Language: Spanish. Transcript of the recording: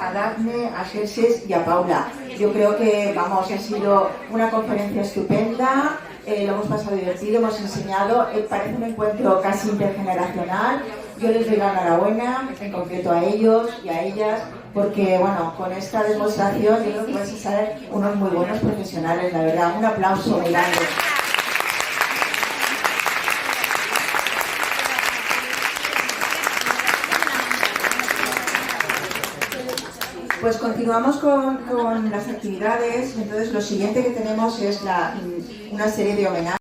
a Dafne, a Xerxes y a Paula. Yo creo que, vamos, ha sido una conferencia estupenda, lo hemos pasado divertido, hemos enseñado, parece un encuentro casi intergeneracional. Yo les doy la enhorabuena, en concreto a ellos y a ellas, porque, bueno, con esta demostración yo creo que vais a ser unos muy buenos profesionales, la verdad. Un aplauso muy grande. Pues continuamos con las actividades. Entonces lo siguiente que tenemos es una serie de homenajes.